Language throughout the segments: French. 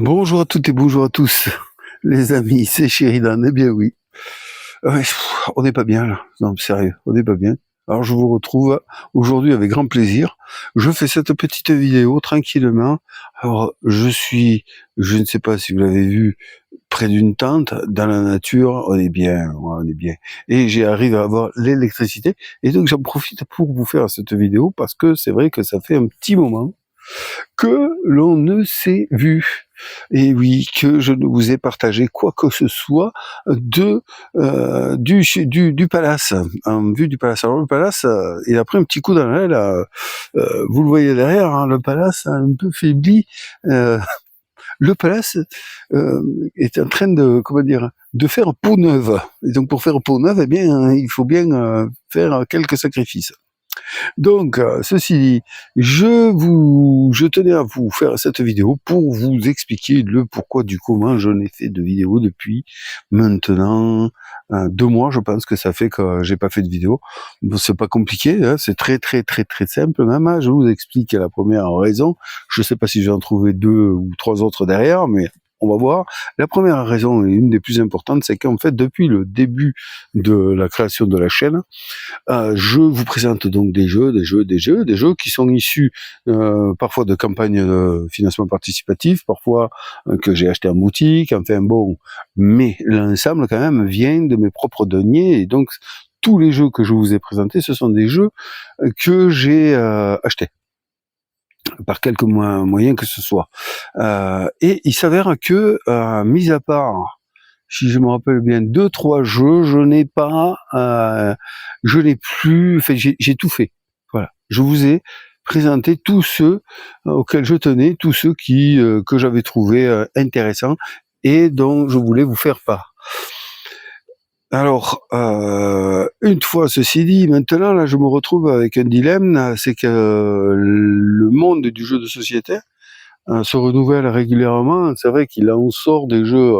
Bonjour à toutes et bonjour à tous, les amis, c'est Sheridan. Eh bien oui, ouais, on n'est pas bien là, non sérieux, on n'est pas bien. Alors je vous retrouve aujourd'hui avec grand plaisir. Je fais cette petite vidéo tranquillement. Alors je ne sais pas si vous l'avez vu, près d'une tente, dans la nature, on est bien, ouais, on est bien. Et j'arrive à avoir l'électricité, et donc j'en profite pour vous faire cette vidéo parce que c'est vrai que ça fait un petit moment que l'on ne s'est vu. Et oui, que je ne vous ai partagé quoi que ce soit de du palace, en vue du palace. Alors le palace, il a pris un petit coup dans l'aile, vous le voyez derrière, hein, le palace a un peu faibli. euh, le palace est en train de, comment dire, de faire peau neuve. Et donc pour faire peau neuve, eh bien, il faut bien faire quelques sacrifices. Donc, ceci dit, je tenais à vous faire cette vidéo pour vous expliquer le pourquoi du comment je n'ai fait de vidéo depuis maintenant 2 mois. Je pense que ça fait que j'ai pas fait de vidéo. Bon, c'est pas compliqué, hein, c'est très très très très simple même, hein. Je vous explique la première raison. Je sais pas si je vais en trouver 2 ou 3 autres derrière, mais on va voir. La première raison, et une des plus importantes, c'est qu'en fait, depuis le début de la création de la chaîne, je vous présente donc des jeux qui sont issus parfois de campagnes de financement participatif, parfois que j'ai acheté en boutique, enfin bon, mais l'ensemble quand même vient de mes propres deniers, et donc tous les jeux que je vous ai présentés, ce sont des jeux que j'ai achetés par quelque moyen que ce soit. Et il s'avère que, mis à part, si je me rappelle bien, 2-3 jeux, je n'ai plus, enfin, j'ai tout fait. Voilà. Je vous ai présenté tous ceux auxquels je tenais, tous ceux que j'avais trouvé intéressants et dont je voulais vous faire part. Alors, une fois ceci dit, maintenant, là, je me retrouve avec un dilemme, c'est que le monde du jeu de société se renouvelle régulièrement. C'est vrai qu'il en sort des jeux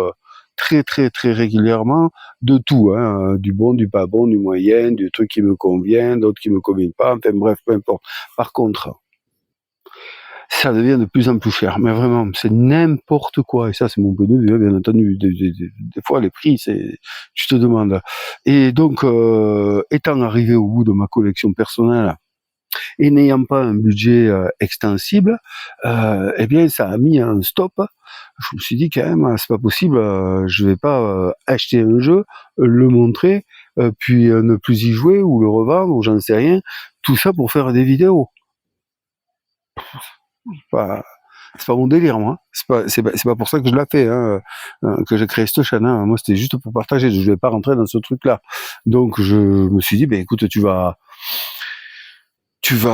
très très très régulièrement, de tout, hein, du bon, du pas bon, du moyen, du truc qui me convient, d'autres qui me conviennent pas, enfin bref, peu importe. Par contre, ça devient de plus en plus cher, mais vraiment, c'est n'importe quoi, et ça c'est mon point de vue, hein, bien entendu, des fois les prix, tu te demandes. Et donc, étant arrivé au bout de ma collection personnelle, et n'ayant pas un budget extensible, eh bien ça a mis un stop. Je me suis dit quand même, c'est pas possible, je vais pas acheter un jeu, le montrer, puis ne plus y jouer ou le revendre ou j'en sais rien, tout ça pour faire des vidéos. Pas- c'est pas mon délire, moi. C'est pas pour ça que je l'ai fait, hein, que j'ai créé cette chaîne, hein. Moi, c'était juste pour partager. Je vais pas rentrer dans ce truc-là. Donc, je me suis dit, ben écoute, tu vas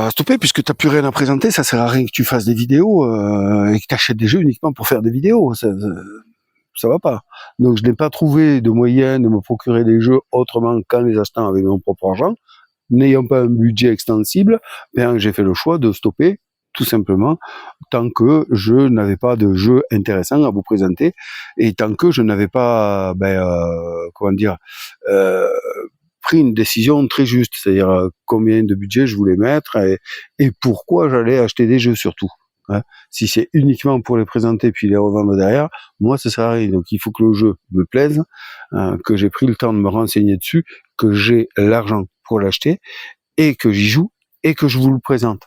stopper puisque t'as plus rien à présenter. Ça sert à rien que tu fasses des vidéos et que tu achètes des jeux uniquement pour faire des vidéos. Ça va pas. Donc, je n'ai pas trouvé de moyen de me procurer des jeux autrement qu'en les achetant avec mon propre argent. N'ayant pas un budget extensible, ben, j'ai fait le choix de stopper, tout simplement, tant que je n'avais pas de jeu intéressant à vous présenter, et tant que je n'avais pas, comment dire, euh, pris une décision très juste, c'est-à-dire combien de budget je voulais mettre et pourquoi j'allais acheter des jeux surtout. Hein. Si c'est uniquement pour les présenter puis les revendre derrière, moi ça sert à rien. Donc il faut que le jeu me plaise, que j'ai pris le temps de me renseigner dessus, que j'ai l'argent pour l'acheter et que j'y joue et que je vous le présente.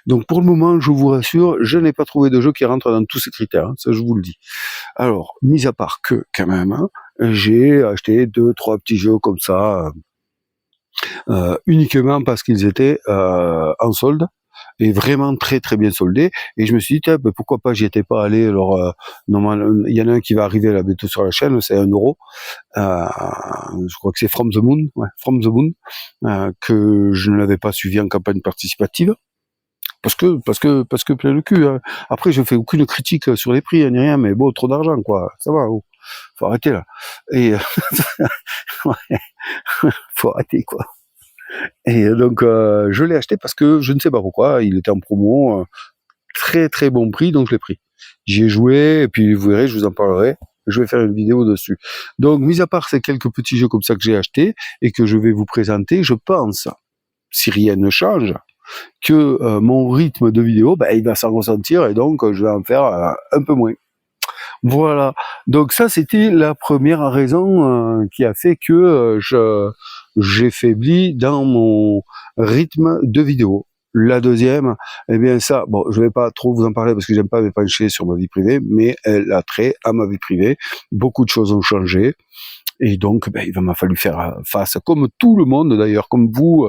Donc pour le moment, je vous rassure, je n'ai pas trouvé de jeu qui rentre dans tous ces critères, hein, ça je vous le dis. Alors, mis à part que quand même, hein, j'ai acheté 2-3 petits jeux comme ça, uniquement parce qu'ils étaient en solde et vraiment très très bien soldés, et je me suis dit tiens, ben, pourquoi pas, j'y étais pas allé. Alors normalement il y en a un qui va arriver là bientôt sur la chaîne, c'est 1 euro, je crois que c'est From the Moon, ouais, From the Moon, que je ne l'avais pas suivi en campagne participative parce que plein le cul, hein. Après je fais aucune critique sur les prix, hein, ni rien, mais bon, trop d'argent quoi, ça va, oh, faut arrêter là. Et ouais, faut arrêter quoi. Et donc je l'ai acheté parce que je ne sais pas pourquoi, il était en promo, très très bon prix, donc je l'ai pris. J'y ai joué, et puis vous verrez, je vous en parlerai. Je vais faire une vidéo dessus. Donc, mis à part ces quelques petits jeux comme ça que j'ai achetés et que je vais vous présenter, je pense, si rien ne change, que mon rythme de vidéo, ben, il va s'en ressentir, et donc je vais en faire un peu moins. Voilà. Donc ça, c'était la première raison qui a fait que j'ai faibli dans mon rythme de vidéo. La deuxième, eh bien ça, bon, je vais pas trop vous en parler parce que j'aime pas m'épancher sur ma vie privée, mais elle a trait à ma vie privée. Beaucoup de choses ont changé. Et donc, ben, il m'a fallu faire face, comme tout le monde d'ailleurs, comme vous,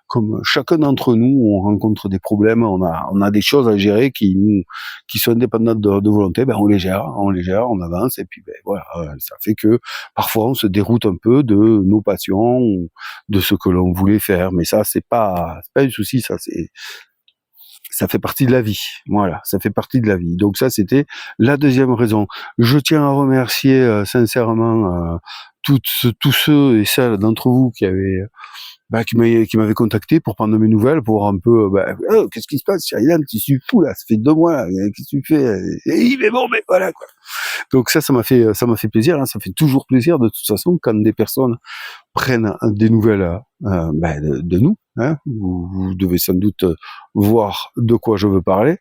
comme chacun d'entre nous, on rencontre des problèmes, on a des choses à gérer qui sont indépendantes de volonté, ben on les gère, on avance, et puis ben voilà, ça fait que parfois on se déroute un peu de nos passions, ou de ce que l'on voulait faire, mais ça c'est pas un souci, ça fait partie de la vie. Voilà, ça fait partie de la vie. Donc ça, c'était la deuxième raison. Je tiens à remercier sincèrement tous ceux et celles d'entre vous qui avaient qui m'avaient contacté pour prendre mes nouvelles, pour un peu oh, qu'est-ce qui se passe, Sheridan, tu suis fou là, ça fait 2 mois là, qu'est-ce que tu fais? Mais bon, mais voilà quoi. Donc ça m'a fait plaisir, hein, ça fait toujours plaisir de toute façon quand des personnes prennent des nouvelles de nous. Hein. Vous devez sans doute voir de quoi je veux parler.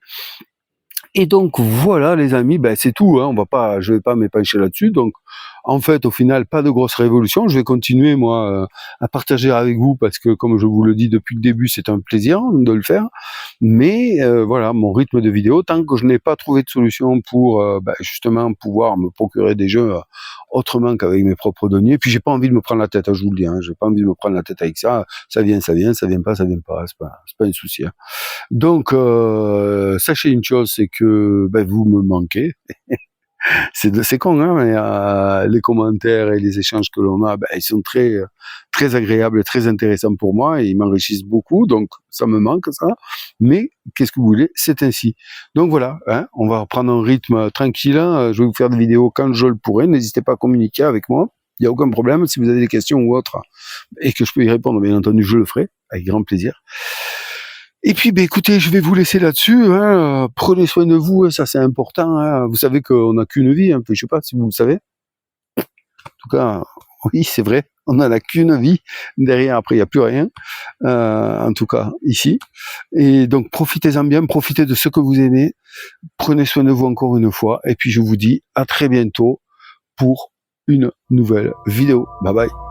Et donc voilà les amis, c'est tout, hein, je vais pas m'épancher là-dessus. Donc en fait au final pas de grosse révolution, je vais continuer moi à partager avec vous parce que comme je vous le dis depuis le début, c'est un plaisir de le faire. Mais voilà, mon rythme de vidéo, tant que je n'ai pas trouvé de solution pour justement pouvoir me procurer des jeux autrement qu'avec mes propres deniers. Puis j'ai pas envie de me prendre la tête, hein, je vous le dis, hein, j'ai pas envie de me prendre la tête avec ça. Ça vient, ça vient, ça vient pas, c'est pas un souci. Hein. Donc, sachez une chose, c'est que vous me manquez. C'est con, hein, mais les commentaires et les échanges que l'on a, ils sont très agréables et très intéressants pour moi et ils m'enrichissent beaucoup. Donc, ça me manque ça. Mais qu'est-ce que vous voulez, c'est ainsi. Donc voilà, hein, on va reprendre un rythme tranquille. Hein, je vais vous faire des vidéos quand je le pourrai. N'hésitez pas à communiquer avec moi. Il n'y a aucun problème. Si vous avez des questions ou autres et que je peux y répondre, bien entendu, je le ferai avec grand plaisir. Et puis, écoutez, je vais vous laisser là-dessus. Hein. Prenez soin de vous, ça c'est important. Hein. Vous savez qu'on n'a qu'une vie. Hein. Je sais pas si vous le savez. En tout cas, oui, c'est vrai. On n'en a qu'une vie. Derrière, après, il n'y a plus rien. En tout cas, ici. Et donc, profitez-en bien. Profitez de ce que vous aimez. Prenez soin de vous encore une fois. Et puis, je vous dis à très bientôt pour une nouvelle vidéo. Bye bye.